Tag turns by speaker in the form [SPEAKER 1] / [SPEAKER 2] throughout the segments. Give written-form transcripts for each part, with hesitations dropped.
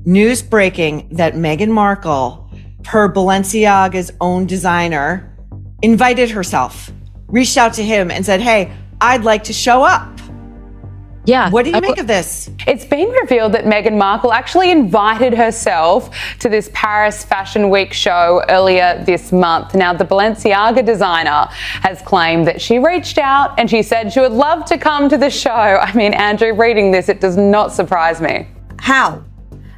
[SPEAKER 1] news breaking that Meghan Markle, her Balenciaga's own designer, invited herself, reached out to him and said, hey, I'd like to show up.
[SPEAKER 2] Yeah.
[SPEAKER 1] What do you make of this?
[SPEAKER 3] It's been revealed that Meghan Markle actually invited herself to this Paris Fashion Week show earlier this month. Now, the Balenciaga designer has claimed that she reached out and she said she would love to come to the show. I mean, Andrew, reading this, it does not surprise me.
[SPEAKER 4] How?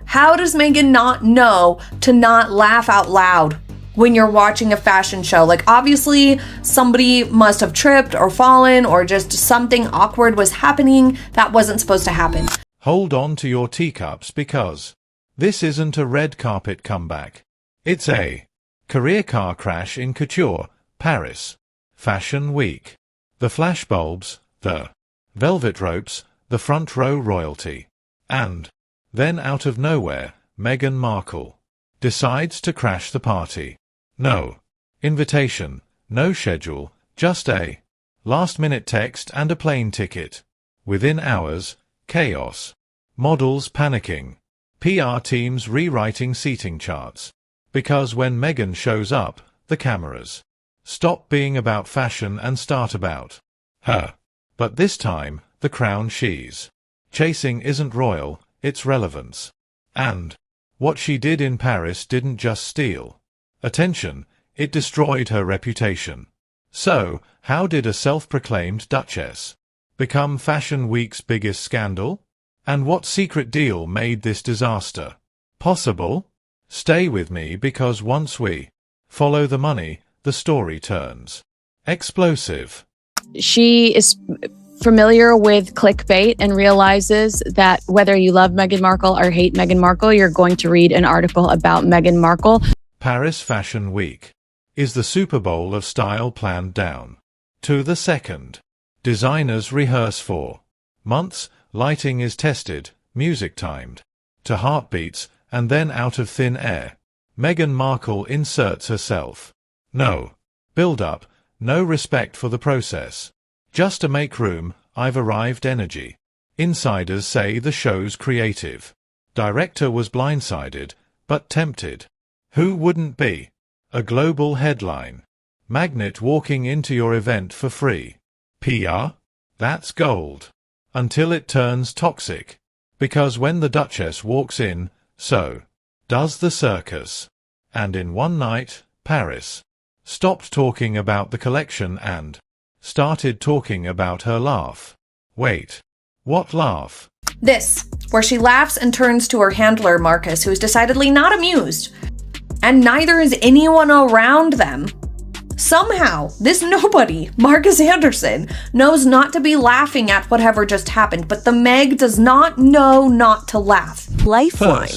[SPEAKER 4] How does Meghan not know to not laugh out loud when you're watching a fashion show? Like, obviously, somebody must have tripped or fallen or just something awkward was happening that wasn't supposed to happen.
[SPEAKER 5] Hold on to your teacups because this isn't a red carpet comeback. It's a career car crash in couture, Paris Fashion Week. The flashbulbs, the velvet ropes, the front row royalty. And then out of nowhere, Meghan Markle decides to crash the party. No invitation, no schedule, just a last-minute text and a plane ticket. Within hours, chaos. Models panicking. PR teams rewriting seating charts. Because when Meghan shows up, the cameras stop being about fashion and start about her. But this time, the crown she's chasing isn't royal, it's relevance. And what she did in Paris didn't just steal attention, it destroyed her reputation. So, how did a self-proclaimed duchess become Fashion Week's biggest scandal? And what secret deal made this disaster possible? Stay with me because once we follow the money, the story turns explosive.
[SPEAKER 2] She is familiar with clickbait and realizes that whether you love Meghan Markle or hate Meghan Markle, you're going to read an article about Meghan Markle.
[SPEAKER 5] Paris Fashion Week is the Super Bowl of style planned down to the second. Designers rehearse for months, lighting is tested, music timed to heartbeats, and then out of thin air, Meghan Markle inserts herself. No build-up, no respect for the process. Just to make room, I've arrived energy. Insiders say the show's creative director was blindsided, but tempted. Who wouldn't be? A global headline magnet walking into your event for free. PR? That's gold. Until it turns toxic. Because when the Duchess walks in, so does the circus. And in one night, Paris stopped talking about the collection and started talking about her laugh. Wait, what laugh?
[SPEAKER 4] This, where she laughs and turns to her handler, Marcus, who is decidedly not amused. And neither is anyone around them. Somehow, this nobody, Marcus Anderson, knows not to be laughing at whatever just happened, but the Meg does not know not to laugh.
[SPEAKER 6] Lifeline.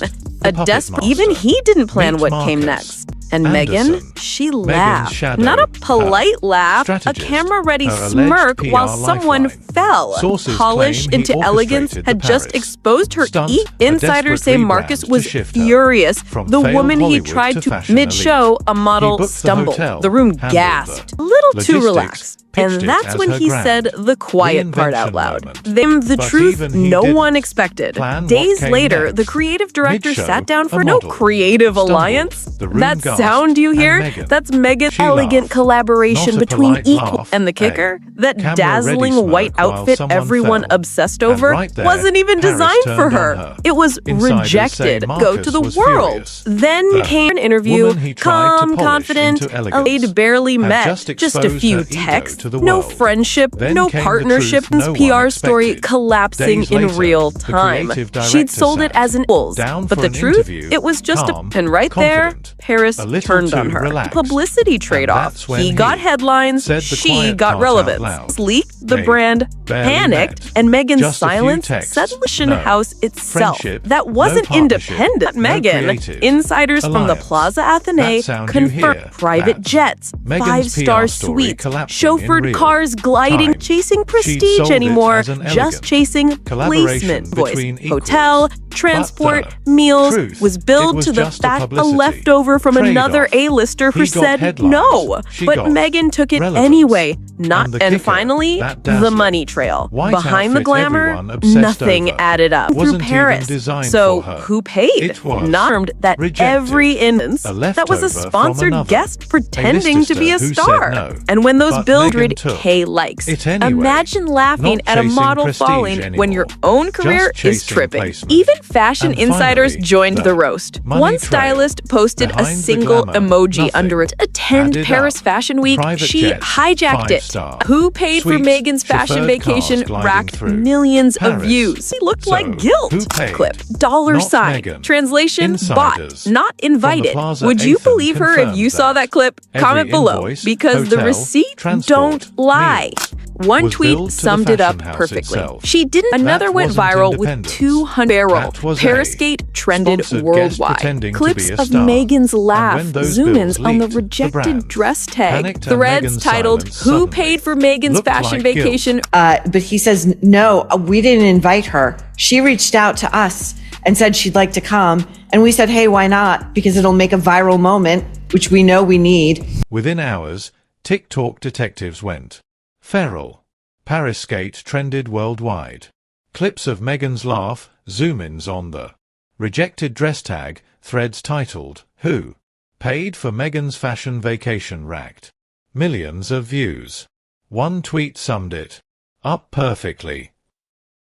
[SPEAKER 5] A desperate.
[SPEAKER 6] Even he didn't plan
[SPEAKER 5] Meet
[SPEAKER 6] what
[SPEAKER 5] Marcus
[SPEAKER 6] came next. And
[SPEAKER 5] Anderson.
[SPEAKER 6] Meghan, she laughed.
[SPEAKER 5] shadow,
[SPEAKER 6] Not a polite laugh, a
[SPEAKER 5] strategist,
[SPEAKER 6] camera-ready
[SPEAKER 5] her alleged
[SPEAKER 6] smirk
[SPEAKER 5] PR
[SPEAKER 6] while someone
[SPEAKER 5] lifeline.
[SPEAKER 6] fell.
[SPEAKER 5] Sources
[SPEAKER 6] Polished
[SPEAKER 5] claim he
[SPEAKER 6] into elegance
[SPEAKER 5] orchestrated
[SPEAKER 6] had
[SPEAKER 5] the
[SPEAKER 6] just
[SPEAKER 5] Paris
[SPEAKER 6] exposed her
[SPEAKER 5] stunt, a
[SPEAKER 6] Insiders say
[SPEAKER 5] desperate
[SPEAKER 6] Marcus
[SPEAKER 5] rebrand
[SPEAKER 6] was
[SPEAKER 5] to shift her
[SPEAKER 6] furious.
[SPEAKER 5] from
[SPEAKER 6] The
[SPEAKER 5] failed
[SPEAKER 6] woman he
[SPEAKER 5] Hollywood
[SPEAKER 6] tried
[SPEAKER 5] to
[SPEAKER 6] to
[SPEAKER 5] fashion
[SPEAKER 6] mid-show,
[SPEAKER 5] elite.
[SPEAKER 6] a model
[SPEAKER 5] He booked the
[SPEAKER 6] stumbled.
[SPEAKER 5] hotel,
[SPEAKER 6] The room
[SPEAKER 5] handled
[SPEAKER 6] gasped.
[SPEAKER 5] the
[SPEAKER 6] A little too
[SPEAKER 5] logistics,
[SPEAKER 6] relaxed.
[SPEAKER 5] pitched
[SPEAKER 6] And
[SPEAKER 5] it
[SPEAKER 6] that's
[SPEAKER 5] as
[SPEAKER 6] when
[SPEAKER 5] her
[SPEAKER 6] he
[SPEAKER 5] grand
[SPEAKER 6] said the quiet part
[SPEAKER 5] reinvention
[SPEAKER 6] out loud.
[SPEAKER 5] moment.
[SPEAKER 6] Then the
[SPEAKER 5] But
[SPEAKER 6] truth
[SPEAKER 5] even he
[SPEAKER 6] no
[SPEAKER 5] didn't
[SPEAKER 6] one expected.
[SPEAKER 5] plan what
[SPEAKER 6] Days
[SPEAKER 5] came
[SPEAKER 6] later,
[SPEAKER 5] next.
[SPEAKER 6] the creative director
[SPEAKER 5] Mid-show,
[SPEAKER 6] sat down
[SPEAKER 5] a
[SPEAKER 6] for no
[SPEAKER 5] model
[SPEAKER 6] creative
[SPEAKER 5] stumbled.
[SPEAKER 6] alliance.
[SPEAKER 5] The room
[SPEAKER 6] That
[SPEAKER 5] gasped,
[SPEAKER 6] sound you
[SPEAKER 5] and
[SPEAKER 6] hear?
[SPEAKER 5] Meghan,
[SPEAKER 6] That's Meghan's
[SPEAKER 5] she
[SPEAKER 6] elegant
[SPEAKER 5] laughed.
[SPEAKER 6] collaboration
[SPEAKER 5] Not a
[SPEAKER 6] between
[SPEAKER 5] polite
[SPEAKER 6] equal
[SPEAKER 5] laugh,
[SPEAKER 6] and the
[SPEAKER 5] a
[SPEAKER 6] kicker. That
[SPEAKER 5] camera-ready
[SPEAKER 6] dazzling
[SPEAKER 5] smirk
[SPEAKER 6] white
[SPEAKER 5] while
[SPEAKER 6] outfit
[SPEAKER 5] someone
[SPEAKER 6] everyone
[SPEAKER 5] fell.
[SPEAKER 6] obsessed
[SPEAKER 5] And
[SPEAKER 6] over
[SPEAKER 5] right there,
[SPEAKER 6] wasn't even
[SPEAKER 5] Paris
[SPEAKER 6] designed
[SPEAKER 5] turned
[SPEAKER 6] for
[SPEAKER 5] on
[SPEAKER 6] her.
[SPEAKER 5] her.
[SPEAKER 6] It was
[SPEAKER 5] Insiders
[SPEAKER 6] rejected.
[SPEAKER 5] say
[SPEAKER 6] Go
[SPEAKER 5] Marcus
[SPEAKER 6] to the
[SPEAKER 5] was
[SPEAKER 6] world.
[SPEAKER 5] furious.
[SPEAKER 6] Then
[SPEAKER 5] The
[SPEAKER 6] came an interview,
[SPEAKER 5] woman he tried to
[SPEAKER 6] calm,
[SPEAKER 5] polish
[SPEAKER 6] confident,
[SPEAKER 5] into elegance
[SPEAKER 6] they'd barely
[SPEAKER 5] had
[SPEAKER 6] met.
[SPEAKER 5] just
[SPEAKER 6] A
[SPEAKER 5] exposed
[SPEAKER 6] few
[SPEAKER 5] her ego
[SPEAKER 6] texts,
[SPEAKER 5] to the
[SPEAKER 6] no
[SPEAKER 5] world.
[SPEAKER 6] friendship,
[SPEAKER 5] Then
[SPEAKER 6] no
[SPEAKER 5] came the
[SPEAKER 6] partnership.
[SPEAKER 5] truth no
[SPEAKER 6] PR
[SPEAKER 5] one
[SPEAKER 6] story
[SPEAKER 5] expected.
[SPEAKER 6] collapsing
[SPEAKER 5] Days
[SPEAKER 6] in
[SPEAKER 5] later,
[SPEAKER 6] real
[SPEAKER 5] the
[SPEAKER 6] time.
[SPEAKER 5] creative
[SPEAKER 6] She'd
[SPEAKER 5] director
[SPEAKER 6] sold it
[SPEAKER 5] sat
[SPEAKER 6] as an bulls,
[SPEAKER 5] down
[SPEAKER 6] but
[SPEAKER 5] for
[SPEAKER 6] the
[SPEAKER 5] an
[SPEAKER 6] truth,
[SPEAKER 5] interview,
[SPEAKER 6] it was just
[SPEAKER 5] calm,
[SPEAKER 6] and right there,
[SPEAKER 5] confident,
[SPEAKER 6] Paris
[SPEAKER 5] a little
[SPEAKER 6] turned
[SPEAKER 5] too
[SPEAKER 6] on her.
[SPEAKER 5] relaxed.
[SPEAKER 6] Publicity trade-off.
[SPEAKER 5] that's when
[SPEAKER 6] He got headlines,
[SPEAKER 5] said the
[SPEAKER 6] she
[SPEAKER 5] quiet
[SPEAKER 6] got
[SPEAKER 5] part out
[SPEAKER 6] relevance.
[SPEAKER 5] loud.
[SPEAKER 6] Leaked, the
[SPEAKER 5] They
[SPEAKER 6] brand
[SPEAKER 5] barely
[SPEAKER 6] panicked,
[SPEAKER 5] met.
[SPEAKER 6] and Meghan's
[SPEAKER 5] Just a few
[SPEAKER 6] silence
[SPEAKER 5] texts.
[SPEAKER 6] set the
[SPEAKER 5] No
[SPEAKER 6] house itself.
[SPEAKER 5] friendship,
[SPEAKER 6] That
[SPEAKER 5] no
[SPEAKER 6] wasn't
[SPEAKER 5] partnership,
[SPEAKER 6] independent.
[SPEAKER 5] no
[SPEAKER 6] Meghan,
[SPEAKER 5] creative
[SPEAKER 6] insiders from the
[SPEAKER 5] alliance.
[SPEAKER 6] Plaza Athénée
[SPEAKER 5] That sound you
[SPEAKER 6] confirmed
[SPEAKER 5] hear?
[SPEAKER 6] private
[SPEAKER 5] That's
[SPEAKER 6] jets,
[SPEAKER 5] Meghan's
[SPEAKER 6] five-star
[SPEAKER 5] PR story
[SPEAKER 6] suites,
[SPEAKER 5] collapsing in
[SPEAKER 6] chauffeurs Awkward
[SPEAKER 5] unreal.
[SPEAKER 6] cars gliding,
[SPEAKER 5] Time.
[SPEAKER 6] chasing
[SPEAKER 5] She'd
[SPEAKER 6] prestige
[SPEAKER 5] sold it
[SPEAKER 6] anymore,
[SPEAKER 5] as an
[SPEAKER 6] just
[SPEAKER 5] elegant
[SPEAKER 6] chasing
[SPEAKER 5] collaboration
[SPEAKER 6] placement. Voice,
[SPEAKER 5] between equals.
[SPEAKER 6] hotel, transport,
[SPEAKER 5] But
[SPEAKER 6] meals
[SPEAKER 5] truth,
[SPEAKER 6] was
[SPEAKER 5] it
[SPEAKER 6] billed
[SPEAKER 5] was
[SPEAKER 6] to the
[SPEAKER 5] just a
[SPEAKER 6] fact a
[SPEAKER 5] publicity
[SPEAKER 6] leftover from
[SPEAKER 5] trade-off.
[SPEAKER 6] another A-lister who
[SPEAKER 5] He got
[SPEAKER 6] said
[SPEAKER 5] headlines.
[SPEAKER 6] no.
[SPEAKER 5] She
[SPEAKER 6] But
[SPEAKER 5] got
[SPEAKER 6] Meghan took it
[SPEAKER 5] relevance.
[SPEAKER 6] anyway. Not
[SPEAKER 5] And the
[SPEAKER 6] and
[SPEAKER 5] kicker,
[SPEAKER 6] finally,
[SPEAKER 5] that
[SPEAKER 6] the
[SPEAKER 5] dazzling
[SPEAKER 6] money trail.
[SPEAKER 5] white
[SPEAKER 6] Behind the
[SPEAKER 5] outfit
[SPEAKER 6] glamour,
[SPEAKER 5] everyone obsessed
[SPEAKER 6] nothing
[SPEAKER 5] over
[SPEAKER 6] added up.
[SPEAKER 5] wasn't
[SPEAKER 6] Through
[SPEAKER 5] even
[SPEAKER 6] Paris.
[SPEAKER 5] designed
[SPEAKER 6] So
[SPEAKER 5] for her.
[SPEAKER 6] who paid?
[SPEAKER 5] It was
[SPEAKER 6] Not armed that
[SPEAKER 5] rejected.
[SPEAKER 6] every instance
[SPEAKER 5] A
[SPEAKER 6] that was a
[SPEAKER 5] leftover from
[SPEAKER 6] sponsored
[SPEAKER 5] another.
[SPEAKER 6] guest pretending to be a
[SPEAKER 5] A-lister who
[SPEAKER 6] star.
[SPEAKER 5] said no.
[SPEAKER 6] And when those
[SPEAKER 5] But
[SPEAKER 6] bills
[SPEAKER 5] Meghan
[SPEAKER 6] read
[SPEAKER 5] took
[SPEAKER 6] K likes,
[SPEAKER 5] it anyway.
[SPEAKER 6] imagine laughing
[SPEAKER 5] Not
[SPEAKER 6] at a
[SPEAKER 5] chasing
[SPEAKER 6] model
[SPEAKER 5] prestige
[SPEAKER 6] falling when
[SPEAKER 5] anymore.
[SPEAKER 6] your own career
[SPEAKER 5] Just
[SPEAKER 6] is
[SPEAKER 5] chasing
[SPEAKER 6] tripping.
[SPEAKER 5] placement.
[SPEAKER 6] Even fashion
[SPEAKER 5] And
[SPEAKER 6] insiders
[SPEAKER 5] finally,
[SPEAKER 6] joined
[SPEAKER 5] the
[SPEAKER 6] the roast.
[SPEAKER 5] money
[SPEAKER 6] One
[SPEAKER 5] trail.
[SPEAKER 6] stylist posted a
[SPEAKER 5] Behind the
[SPEAKER 6] single
[SPEAKER 5] glamour,
[SPEAKER 6] emoji
[SPEAKER 5] nothing
[SPEAKER 6] under it. Attend
[SPEAKER 5] added
[SPEAKER 6] Paris
[SPEAKER 5] up.
[SPEAKER 6] Fashion Week.
[SPEAKER 5] Private
[SPEAKER 6] She
[SPEAKER 5] jet,
[SPEAKER 6] hijacked it.
[SPEAKER 5] 5-star.
[SPEAKER 6] Who paid for
[SPEAKER 5] Suites,
[SPEAKER 6] Meghan's fashion
[SPEAKER 5] chauffeured
[SPEAKER 6] vacation
[SPEAKER 5] cars gliding
[SPEAKER 6] racked
[SPEAKER 5] through.
[SPEAKER 6] millions of
[SPEAKER 5] Paris.
[SPEAKER 6] views. He looked
[SPEAKER 5] So,
[SPEAKER 6] like guilt.
[SPEAKER 5] who paid?
[SPEAKER 6] Clip. Dollar
[SPEAKER 5] Not
[SPEAKER 6] sign.
[SPEAKER 5] Meghan.
[SPEAKER 6] Translation,
[SPEAKER 5] Insiders.
[SPEAKER 6] bot. Not invited.
[SPEAKER 5] Plaza
[SPEAKER 6] Would you
[SPEAKER 5] Athen
[SPEAKER 6] believe her if
[SPEAKER 5] confirmed
[SPEAKER 6] you saw that clip?
[SPEAKER 5] Every
[SPEAKER 6] Comment below.
[SPEAKER 5] invoice,
[SPEAKER 6] Because the
[SPEAKER 5] hotel,
[SPEAKER 6] receipts
[SPEAKER 5] transport,
[SPEAKER 6] don't lie.
[SPEAKER 5] meals
[SPEAKER 6] One
[SPEAKER 5] was
[SPEAKER 6] tweet
[SPEAKER 5] billed to the
[SPEAKER 6] summed it up
[SPEAKER 5] fashion house
[SPEAKER 6] perfectly.
[SPEAKER 5] itself.
[SPEAKER 6] She didn't. Another went
[SPEAKER 5] wasn't
[SPEAKER 6] viral with
[SPEAKER 5] independence.
[SPEAKER 6] 200 barrel.
[SPEAKER 5] That was
[SPEAKER 6] Parisgate trended
[SPEAKER 5] sponsored guest
[SPEAKER 6] worldwide.
[SPEAKER 5] pretending to
[SPEAKER 6] Clips
[SPEAKER 5] be a
[SPEAKER 6] of
[SPEAKER 5] star.
[SPEAKER 6] Meghan's
[SPEAKER 5] And
[SPEAKER 6] laugh,
[SPEAKER 5] when those
[SPEAKER 6] zoom-ins
[SPEAKER 5] bills
[SPEAKER 6] on the
[SPEAKER 5] leaked,
[SPEAKER 6] rejected
[SPEAKER 5] brand
[SPEAKER 6] dress tag.
[SPEAKER 5] panicked and
[SPEAKER 6] Threads
[SPEAKER 5] Meghan's
[SPEAKER 6] titled
[SPEAKER 5] silence
[SPEAKER 6] "Who
[SPEAKER 5] suddenly
[SPEAKER 6] paid for Meghan's
[SPEAKER 5] looked
[SPEAKER 6] fashion
[SPEAKER 5] like guilt.
[SPEAKER 6] vacation?"
[SPEAKER 1] But he says, no, we didn't invite her. She reached out to us and said she'd like to come. And we said, hey, why not? Because it'll make a viral moment, which we know we need.
[SPEAKER 5] Within hours, TikTok detectives went feral. Parisgate trended worldwide. Clips of Meghan's laugh, zoom-ins on the rejected dress tag, threads titled, Who paid for Meghan's fashion vacation racked millions of views. One tweet summed it up perfectly.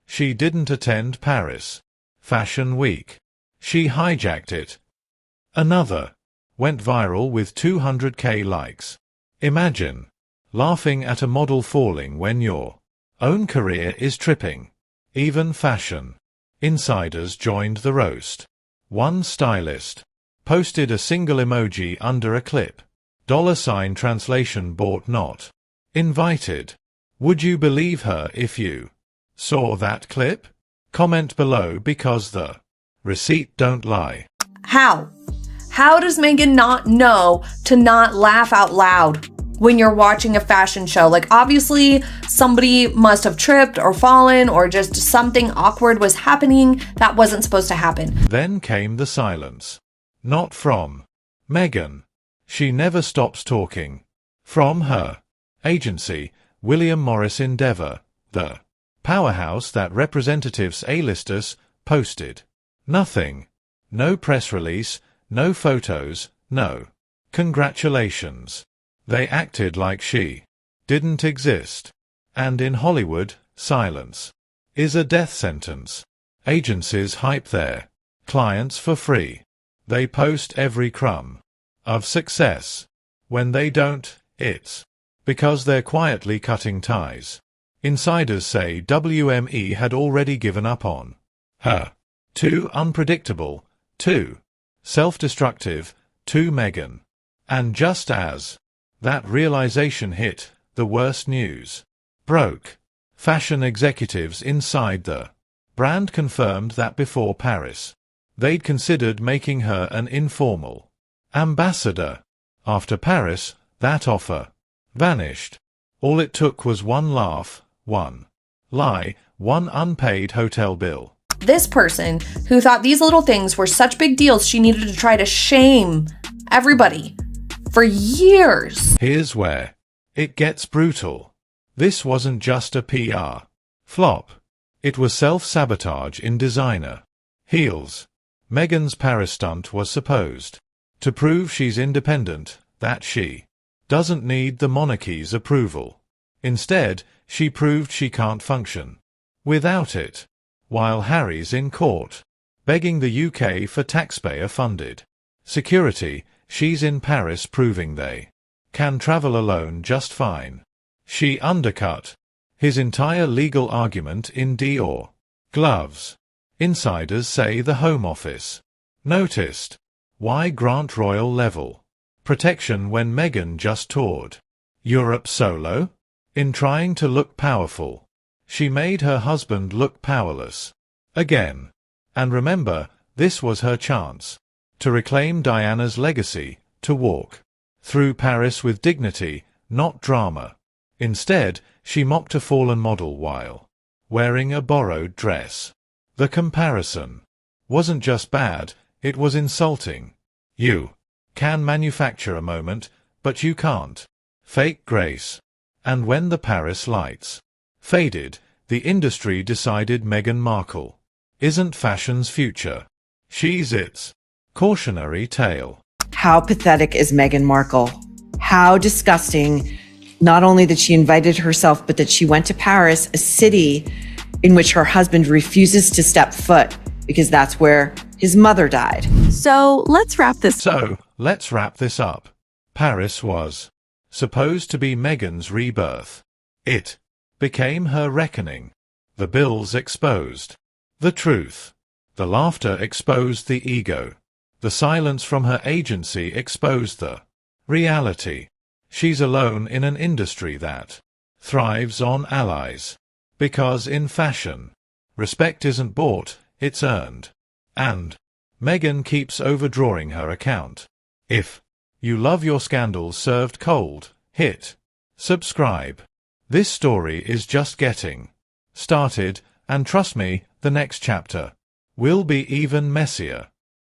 [SPEAKER 5] She didn't attend Paris Fashion Week. She hijacked it. Another went viral with 200k likes. Imagine laughing at a model falling when your own career is tripping. Even fashion insiders joined the roast. One stylist posted a single emoji under a clip. $sign translation bought not invited. Would you believe her if you saw that clip? Comment below because the receipt don't lie.
[SPEAKER 4] How? How does Meghan not know to not laugh out loud when you're watching a fashion show? Like, obviously, somebody must have tripped or fallen or just something awkward was happening that wasn't supposed to happen.
[SPEAKER 5] Then came the silence. Not from Meghan. She never stops talking. From her agency, William Morris Endeavour, the powerhouse that representatives A-listers posted. Nothing. No press release, no photos, no congratulations. They acted like she didn't exist. And in Hollywood, silence is a death sentence. Agencies hype their clients for free. They post every crumb of success. When they don't, it's because they're quietly cutting ties. Insiders say WME had already given up on her. Too unpredictable, too self-destructive, too Meghan. And just as that realization hit, the worst news broke. Fashion executives inside the brand confirmed that before Paris, they'd considered making her an informal ambassador. After Paris, that offer vanished. All it took was one laugh, one lie, one unpaid hotel bill.
[SPEAKER 4] This person who thought these little things were such big deals, she needed to try to shame everybody for years.
[SPEAKER 5] Here's where it gets brutal. This wasn't just a PR flop. It was self-sabotage in designer heels. Meghan's Paris stunt was supposed to prove she's independent, that she doesn't need the monarchy's approval. Instead, she proved she can't function without it. While Harry's in court, begging the UK for taxpayer-funded security, she's in Paris proving they can travel alone just fine. She undercut his entire legal argument in Dior gloves. Insiders say the Home Office noticed. Why grant royal level protection when Meghan just toured Europe solo? In trying to look powerful, she made her husband look powerless again. And remember, this was her chance to reclaim Diana's legacy, to walk through Paris with dignity, not drama. Instead, she mocked a fallen model while wearing a borrowed dress. The comparison wasn't just bad, it was insulting. You can manufacture a moment, but you can't fake grace. And when the Paris lights faded, the industry decided Meghan Markle isn't fashion's future. She's its cautionary tale.
[SPEAKER 1] How pathetic is Meghan Markle? How disgusting, not only that she invited herself, but that she went to Paris, a city in which her husband refuses to step foot because that's where his mother died.
[SPEAKER 6] So let's wrap this.
[SPEAKER 5] up. Paris was supposed to be Meghan's rebirth. It became her reckoning. The bills exposed the truth. The laughter exposed the ego. The silence from her agency exposed the reality. She's alone in an industry that thrives on allies. Because in fashion, respect isn't bought, it's earned. And Meghan keeps overdrawing her account. If you love your scandals served cold, hit subscribe. This story is just getting started, and trust me, the next chapter will be even messier.